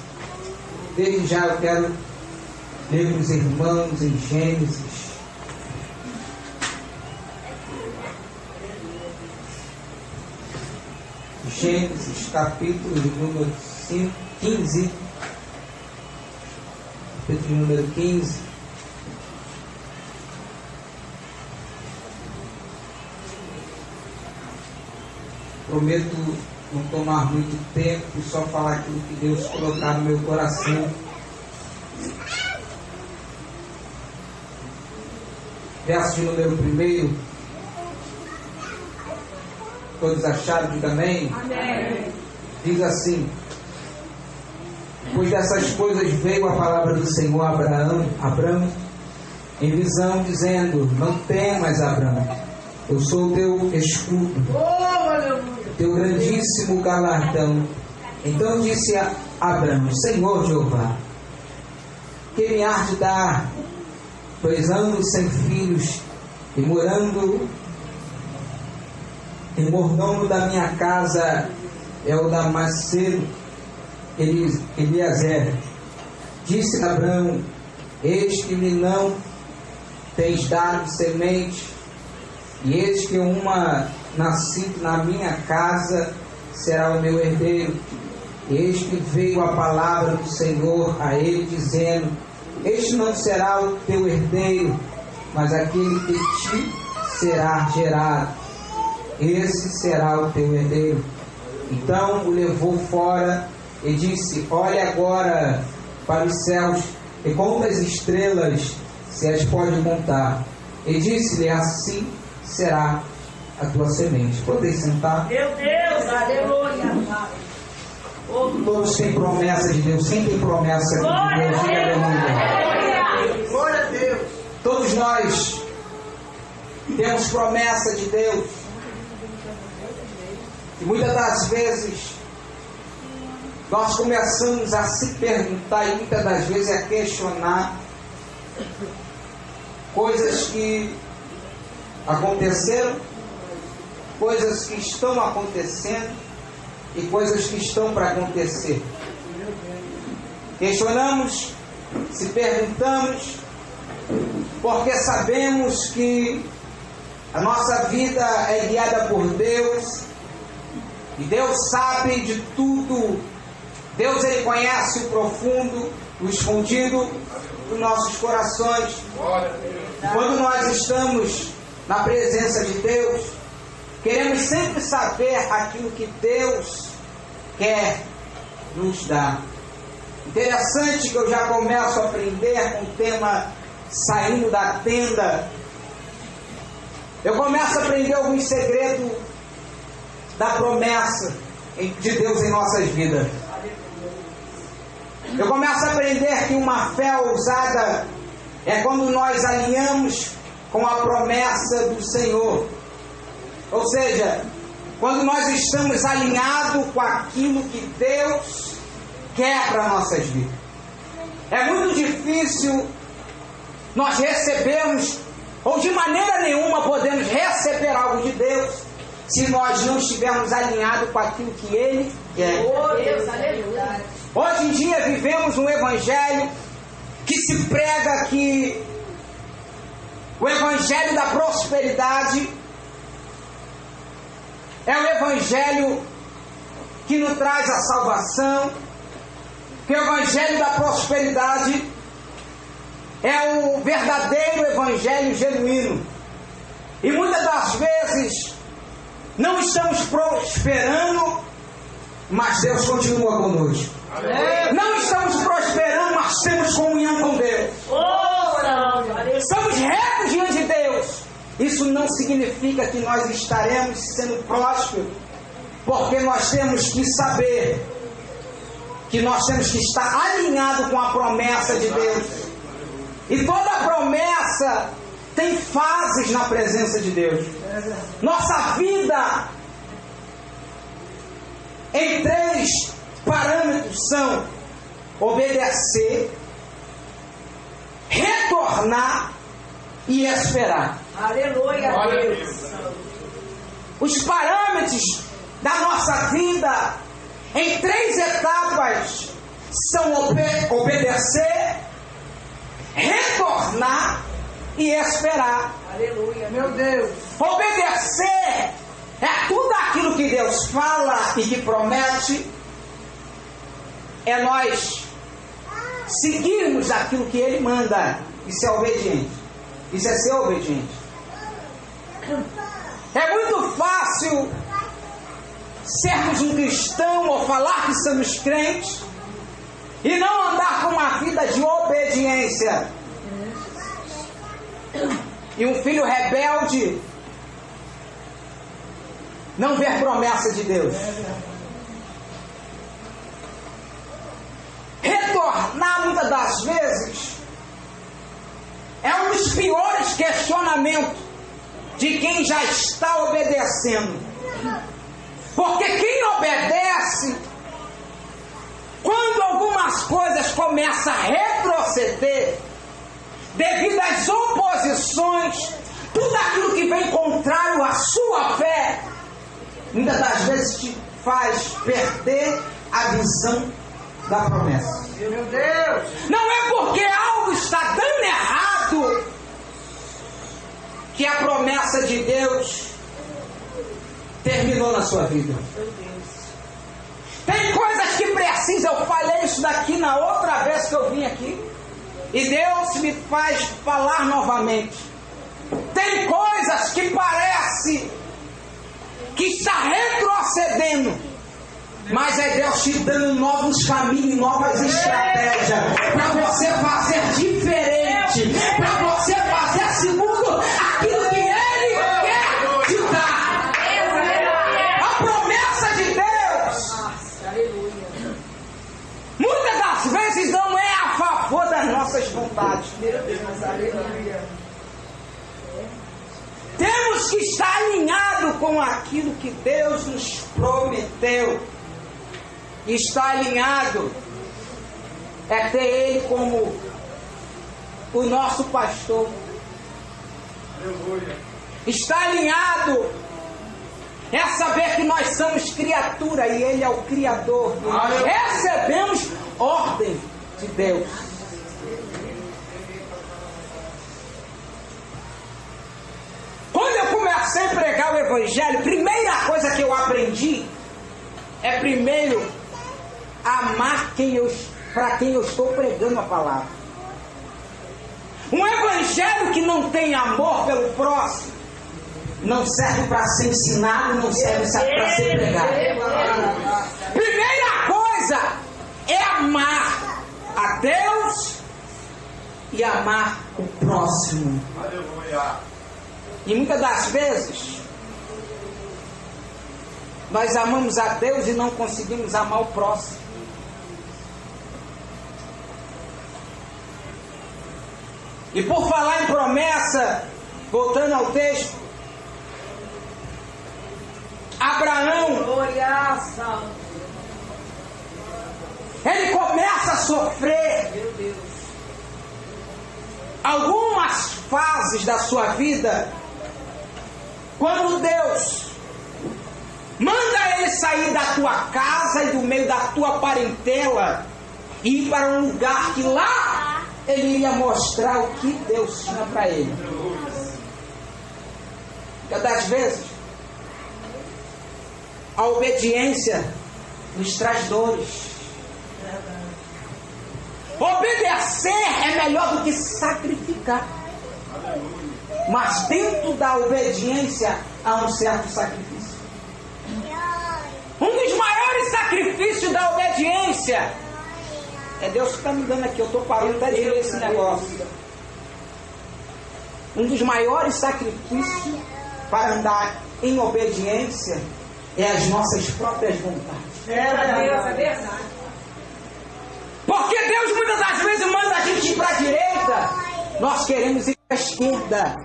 Desde já eu quero ler para os irmãos em Gênesis. Gênesis, capítulo número 15. Capítulo número 15. Prometo não tomar muito tempo e só falar aquilo que Deus colocar no meu coração. Verso de número 1. Todos acharam? Diga amém. Amém. Diz assim: pois dessas coisas veio a palavra do Senhor a Abraão em visão, dizendo: não temas, Abraão, eu sou o teu escudo, teu grandíssimo galardão. Então disse a Abraão: Senhor Jeová, que me há de dar, pois ando sem filhos e mordomo da minha casa é o Damasceno Eliezer. Disse Abraão: eis que me não tens dado semente, e eis que uma nascido na minha casa será o meu herdeiro. Eis que veio a palavra do Senhor a ele, dizendo: este não será o teu herdeiro, mas aquele que te será gerado, esse será o teu herdeiro. Então o levou fora e disse: olha agora para os céus e conta as estrelas, se as pode contar. E disse-lhe: assim será a tua semente. Podem sentar? Meu Deus, aleluia. Todos têm promessa de Deus. Quem tem promessa de Deus? Diga aleluia. Glória a Deus. Todos nós temos promessa de Deus. E muitas das vezes nós começamos a se perguntar e muitas das vezes a questionar coisas que aconteceram, coisas que estão acontecendo e coisas que estão para acontecer. Questionamos, se perguntamos, porque sabemos que a nossa vida é guiada por Deus, e Deus sabe de tudo. Deus, Ele conhece o profundo, o escondido dos nossos corações. E quando nós estamos na presença de Deus, queremos sempre saber aquilo que Deus quer nos dar. Interessante que eu já começo a aprender com o tema saindo da tenda. Eu começo a aprender alguns segredos da promessa de Deus em nossas vidas. Eu começo a aprender que uma fé ousada é quando nós alinhamos com a promessa do Senhor. Ou seja, quando nós estamos alinhados com aquilo que Deus quer para nossas vidas. É muito difícil nós recebermos, ou de maneira nenhuma podemos receber algo de Deus, se nós não estivermos alinhados com aquilo que Ele quer. Oh, Deus, aleluia. Hoje em dia vivemos um evangelho que se prega que o evangelho da prosperidade é o evangelho que nos traz a salvação, que o evangelho da prosperidade é o verdadeiro evangelho genuíno. E muitas das vezes não estamos prosperando, mas Deus continua conosco. Não estamos prosperando, mas temos comunhão com Deus. Estamos retos diante de Deus. Isso não significa que nós estaremos sendo prósperos, porque nós temos que saber que nós temos que estar alinhados com a promessa de Deus. E toda promessa tem fases na presença de Deus. Nossa vida em 3 parâmetros são obedecer, retornar e esperar. Aleluia, Deus. Os parâmetros da nossa vida em 3 etapas são obedecer, retornar e esperar. Aleluia, Meu Deus. Obedecer é tudo aquilo que Deus fala e que promete. É nós seguirmos aquilo que Ele manda. Isso é obediente. Isso é ser obediente. É muito fácil sermos um cristão ou falar que somos crentes e não andar com uma vida de obediência. E um filho rebelde não vê promessa de Deus. Retornar muitas das vezes é um dos piores questionamentos de quem já está obedecendo. Porque quem obedece, quando algumas coisas começam a retroceder, devido às oposições, tudo aquilo que vem contrário à sua fé, muitas das vezes te faz perder a visão da promessa. Meu Deus. Não é porque há algo está dando errado, que a promessa de Deus terminou na sua vida. Tem coisas que precisam, eu falei isso daqui na outra vez que eu vim aqui, e Deus me faz falar novamente. Tem coisas que parece que está retrocedendo, mas é Deus te dando novos caminhos, novas estratégias, para você fazer diferente, para você fazer segundo aquilo que Ele quer te dar. A promessa de Deus, muitas das vezes, não é a favor das nossas vontades. Temos que estar alinhado com aquilo que Deus nos prometeu. Estar alinhado é ter Ele como o nosso pastor. Estar alinhado é saber que nós somos criatura e Ele é o Criador. Recebemos ordem de Deus. Quando eu comecei a pregar o Evangelho, a primeira coisa que eu aprendi é primeiro amar para quem eu estou pregando a palavra. Um Evangelho que não tem amor pelo próximo não serve para ser ensinado, não serve para ser pregado. Primeira coisa é amar a Deus e amar o próximo. E muitas das vezes nós amamos a Deus e não conseguimos amar o próximo. E por falar em promessa, voltando ao texto, Abraão, ele começa a sofrer algumas fases da sua vida, quando Deus manda ele sair da tua casa e do meio da tua parentela e ir para um lugar que lá ele iria mostrar o que Deus tinha para ele. Muitas das vezes a obediência nos traz dores. Obedecer é melhor do que sacrificar. Mas dentro da obediência há um certo sacrifício. Um dos maiores sacrifícios da obediência é Deus que está me dando aqui. Eu estou parando até de ler esse negócio. Um dos maiores sacrifícios para andar em obediência é as nossas próprias vontades. É verdade. Porque Deus muitas das vezes manda a gente ir para a direita, nós queremos ir para a esquerda.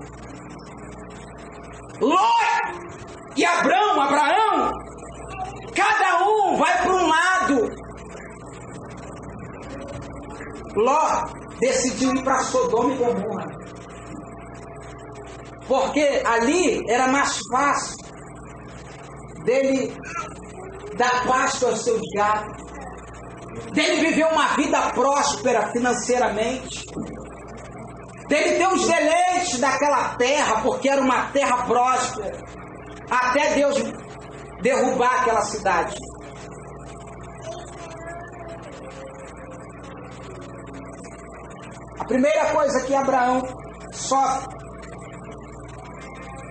Ló e Abraão, cada um vai para um lado. Ló decidiu ir para Sodoma e Gomorra, porque ali era mais fácil dele dar pasto aos seus gados, dele viver uma vida próspera financeiramente, dele ter os deleites daquela terra, porque era uma terra próspera, até Deus derrubar aquela cidade. A primeira coisa que Abraão sofre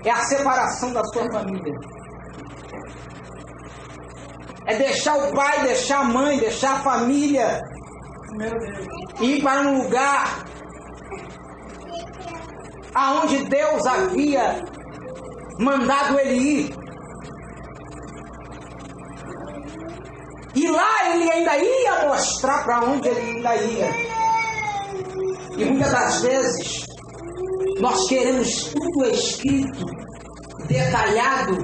é a separação da sua família. É deixar o pai, deixar a mãe, deixar a família e ir para um lugar aonde Deus havia mandado ele ir. E lá ele ainda ia mostrar para onde ele ainda ia. E muitas das vezes nós queremos tudo escrito, detalhado.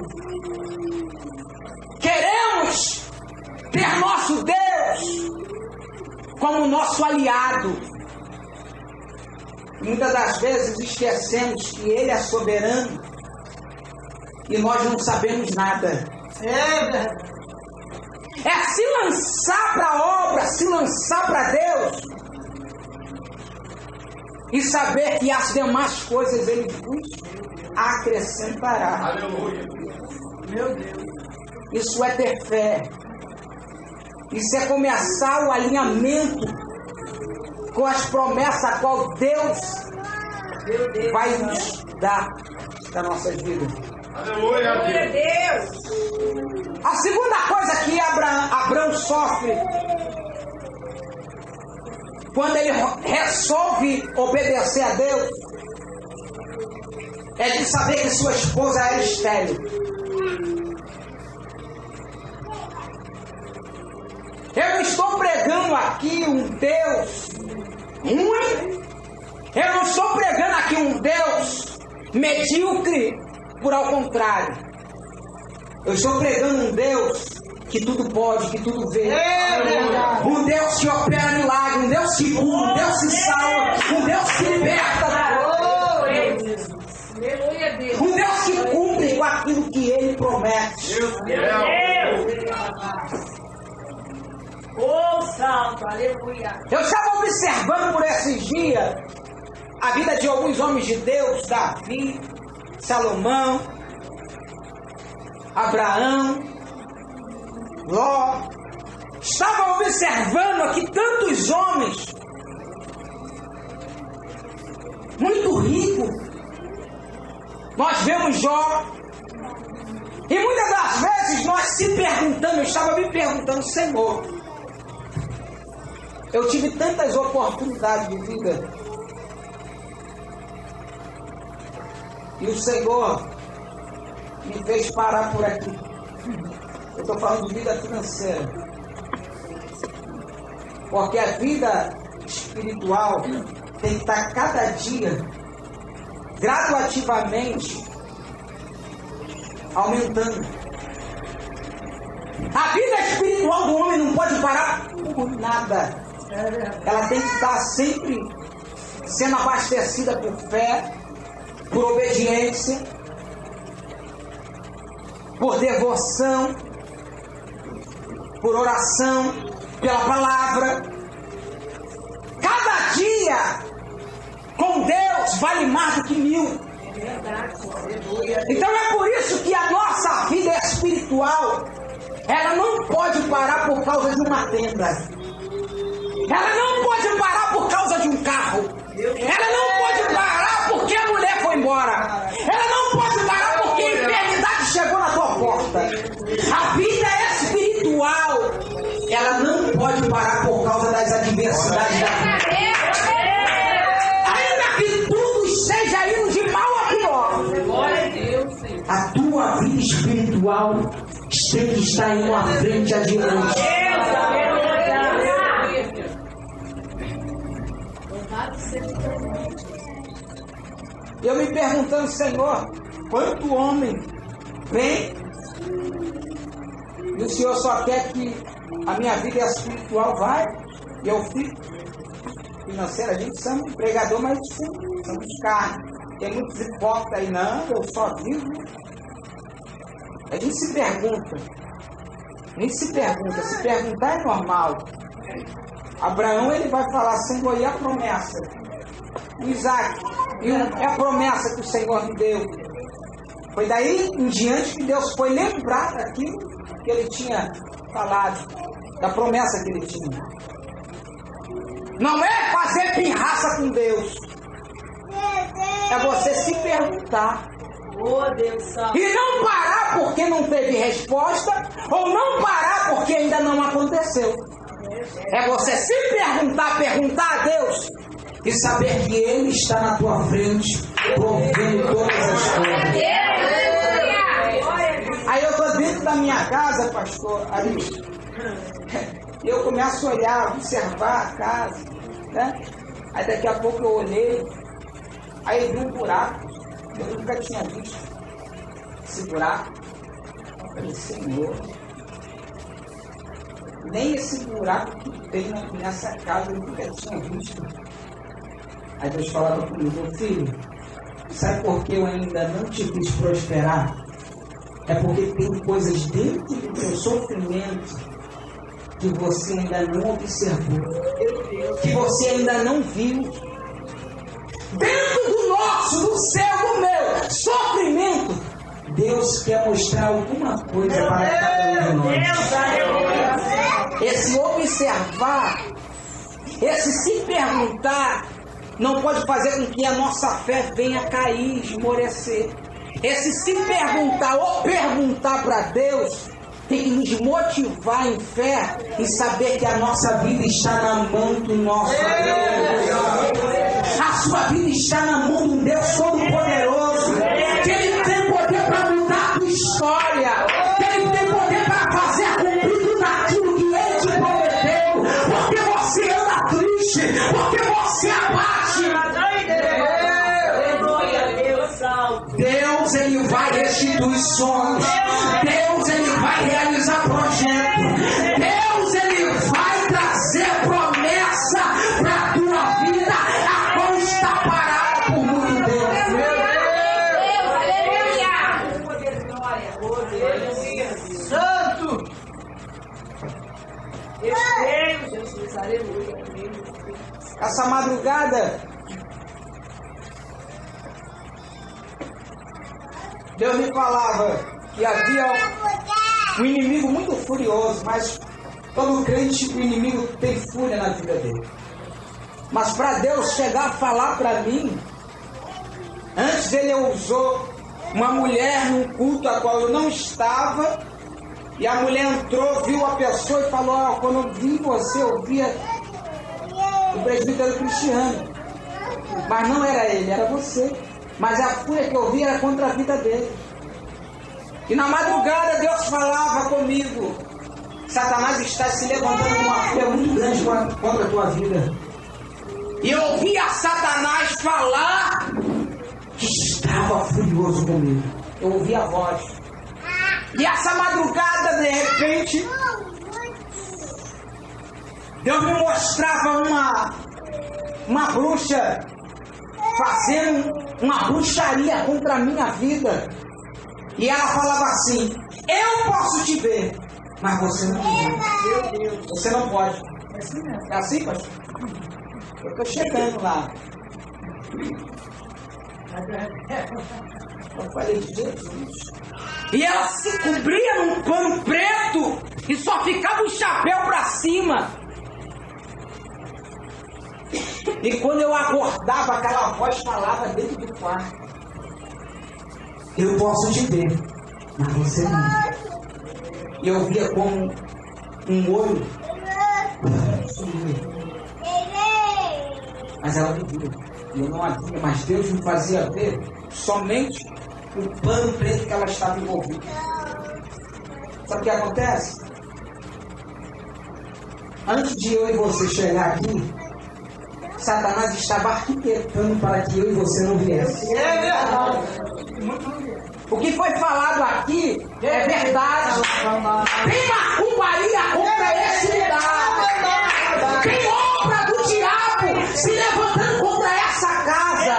Queremos ter nosso Deus como nosso aliado. E muitas das vezes esquecemos que Ele é soberano e nós não sabemos nada. É se lançar para a obra, se lançar para Deus. e saber que as demais coisas Ele vos acrescentará. Aleluia. Meu Deus. Isso é ter fé. Isso é começar o alinhamento com as promessas a qual Deus vai nos dar da nossa vida. Aleluia, Glória a Deus. Deus. A segunda coisa que Abraão sofre quando ele resolve obedecer a Deus é de saber que sua esposa era estéril. Eu não estou pregando aqui um Deus ruim. Eu não estou pregando aqui um Deus medíocre, por ao contrário. Eu estou pregando um Deus que tudo pode, que tudo vê. Um Deus que opera milagre, um Deus que cura, um Deus que salva, um Deus que liberta. Aleluia, Deus. Um Deus que cumpre com aquilo que Ele promete. Deus. Oh, santo, aleluia. Eu estava observando por esses dias a vida de alguns homens de Deus, Davi, Salomão, Abraão, Ló. Estava observando aqui tantos homens muito ricos. Nós vemos Jó. E muitas das vezes nós se perguntamos, eu estava me perguntando, Senhor, eu tive tantas oportunidades de vida. E o Senhor me fez parar por aqui. Eu estou falando de vida financeira. Porque a vida espiritual tem que estar cada dia, gradativamente, aumentando. A vida espiritual do homem não pode parar por nada. Ela tem que estar sempre sendo abastecida por fé, por obediência, por devoção, por oração, pela palavra. Cada dia com Deus vale mais do que 1000. Então é por isso que a nossa vida espiritual, ela não pode parar por causa de uma tenda. Ela não pode parar por causa de um carro. Ela não pode parar porque a mulher foi embora. Ela não pode parar porque a enfermidade chegou na tua porta. A vida espiritual, ela não pode parar por causa das adversidades da vida. Ainda que tudo esteja indo de mal a pior, a tua vida espiritual tem que estar indo à frente, adiante. Eu me perguntando, Senhor, quanto homem vem e o Senhor só quer que a minha vida espiritual vai e eu fico financeira. A gente chama de pregador, mas somos carne. Tem muitos hipócritas aí, não, eu só vivo. A gente se pergunta, se perguntar é normal. Abraão, ele vai falar, Senhor, e a promessa? O Isaac, e a promessa que o Senhor me deu? Foi daí em diante que Deus foi lembrar daquilo que ele tinha falado, da promessa que ele tinha. Não é fazer pirraça com Deus, é você se perguntar. Oh, Deus santo. E não parar porque não teve resposta, ou não parar porque ainda não aconteceu. É você se perguntar a Deus e saber que Ele está na tua frente, provendo todas as coisas. Aí eu estou dentro da minha casa, pastor, ali, e eu começo a olhar, observar a casa, né? Aí daqui a pouco eu olhei, aí vi um buraco, eu nunca tinha visto esse buraco. Eu falei, Senhor, nem esse buraco que tem nessa casa eu nunca tinha visto. Aí Deus falava comigo, filho, sabe por que eu ainda não te fiz prosperar? É porque tem coisas dentro do teu sofrimento que você ainda não observou, que você ainda não viu. dentro do nosso, do seu, do meu sofrimento, Deus quer mostrar alguma coisa para cada um de nós. Esse observar, esse se perguntar, não pode fazer com que a nossa fé venha cair, esmorecer. Esse se perguntar ou perguntar para Deus tem que nos motivar em fé e saber que a nossa vida está na mão do nosso Deus. A sua vida está na mão do Deus Todo-Poderoso. Que Ele tem poder para mudar a tua história. Que Ele tem poder para fazer cumprir tudo aquilo que Ele te prometeu. Porque você anda triste, porque você abate. Deus, Ele vai restituir sonhos. Deus, Ele vai realizar projetos. Deus, Ele vai trazer promessa para a tua vida, a qual está parada por muito tempo. Santo! Eu creio, Jesus, aleluia. Essa madrugada, Deus me falava que havia um inimigo muito furioso, mas todo crente, o inimigo tem fúria na vida dele. Mas para Deus chegar a falar para mim, antes Ele usou uma mulher num culto a qual eu não estava, e a mulher entrou, viu a pessoa e falou: "Ah, quando eu vi você, eu via o presbítero Cristiano, mas não era ele, era você. Mas a fúria que eu vi era contra a vida dele." E na madrugada Deus falava comigo: Satanás está se levantando com uma fúria muito grande contra a tua vida. E eu ouvia Satanás falar que estava furioso comigo. Eu ouvi a voz. E essa madrugada, de repente, Deus me mostrava uma bruxa fazendo uma bruxaria contra a minha vida. E ela falava assim: "Eu posso te ver, mas você não me vê. Você não pode." É assim, pastor? Eu estou chegando lá. Eu falei: Jesus. E ela se cobria num pano preto e só ficava o chapéu para cima. E quando eu acordava, aquela voz falava dentro do quarto: "Eu posso te ver, mas você não." E eu via como um olho sumia. Mas ela me via, e eu não a via, mas Deus me fazia ver somente o pano preto que ela estava envolvida. Sabe o que acontece? Antes de eu e você chegar aqui, Satanás estava arquitetando para que eu e você não viesse. O que foi falado aqui é verdade. Tem macumbaria contra esse lugar. Tem obra do diabo se levantando contra essa casa,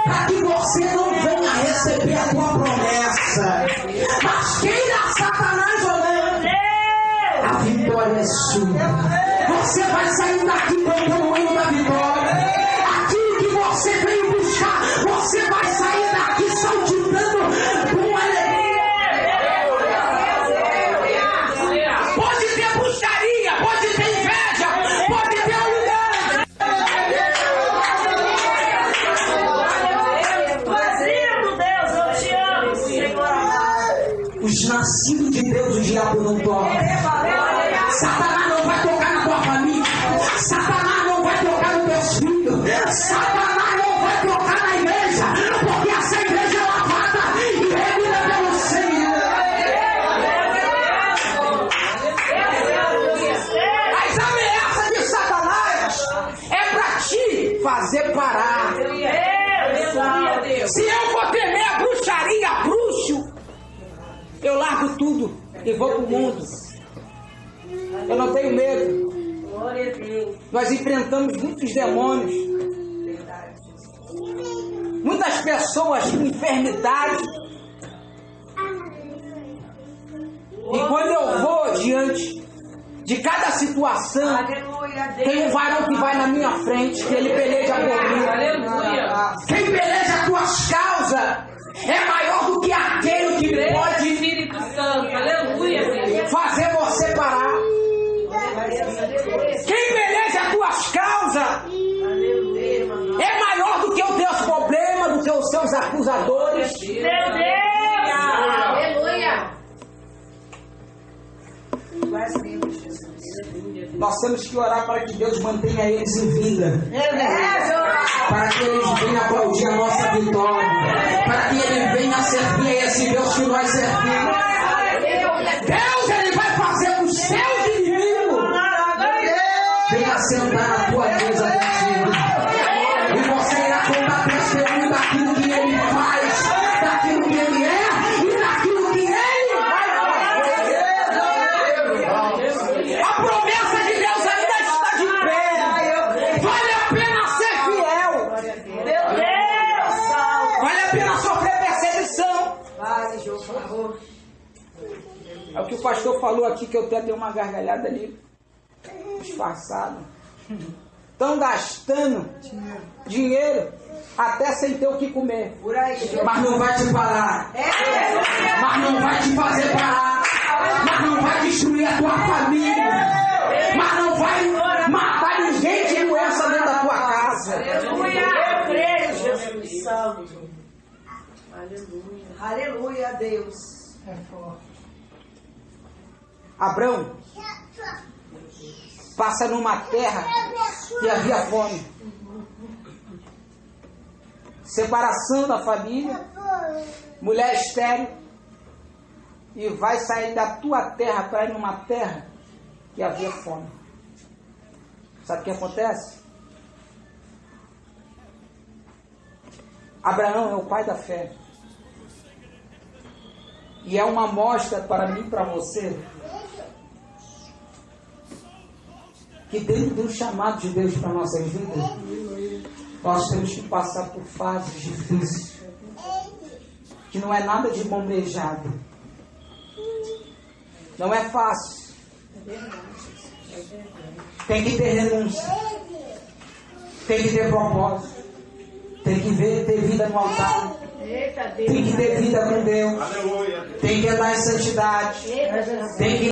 para que você não venha receber a tua promessa. Mas queira Satanás ou não, a vitória é sua. Você vai sair daqui cantando o hino da vitória. Aquilo que você veio buscar, você vai sair daqui saltitando com alegria. Pode ter bruxaria, pode ter inveja, pode ter orgulho. Vazio, Deus, eu te amo, Senhor. Os nascidos de Deus, o diabo não toca. Satanás não vai tocar na tua família. Satanás não vai tocar nos teus filhos. Satanás não vai tocar na igreja, porque essa igreja é lavada e remida pelo Senhor. As ameaças de Satanás é para te fazer parar. Se eu vou temer a bruxaria, bruxo, eu largo tudo e vou pro mundo. Eu não tenho medo. Nós enfrentamos muitos demônios, muitas pessoas com enfermidade. E quando eu vou diante de cada situação, tem um varão que vai na minha frente, que ele peleja por mim. Quem peleja as tuas causas é maior do que aquele que pode Espírito Santo, aleluia. fazer você parar. Quem peleja as tuas causas é maior do que os teus problemas, do que os seus acusadores. Meu Deus! Aleluia. Nós temos que orar para que Deus mantenha eles em vida. Para que eles venham aplaudir a nossa vitória. Para que eles venham servir a esse Deus que nós servimos. Deus, Ele vai fazer com os seus inimigos. Venha sentar na tua mesa contigo. E você irá contar testemunho daquilo que Ele faz, daquilo que Ele é e daquilo que Ele vai fazer. A promessa de Deus ainda está de pé. Vale a pena ser fiel. Meu Deus! Vale a pena sofrer perseguição. É o que o pastor falou aqui, que eu até dei uma gargalhada ali, disfarçada. Estão gastando dinheiro até sem ter o que comer. Mas não vai te parar. Mas não vai te fazer parar. Mas não vai destruir a tua família. Mas não vai matar ninguém de doença dentro da tua casa. Aleluia! Eu creio, Jesus Santo. Aleluia, Deus. Abrão passa numa terra que havia fome. Separação da família, mulher estéril, e vai sair da tua terra para ir numa terra que havia fome. Sabe o que acontece? Abraão é o pai da fé. E é uma amostra para mim e para você que dentro do chamado de Deus para nossas vidas, nós temos que passar por fases difíceis, que não é nada de bombejado. Não é fácil. Tem que ter renúncia. Tem que ter propósito. Tem que ter vida no altar. Tem que ter vida com Deus. Aleluia. Tem que andar em santidade. Tem que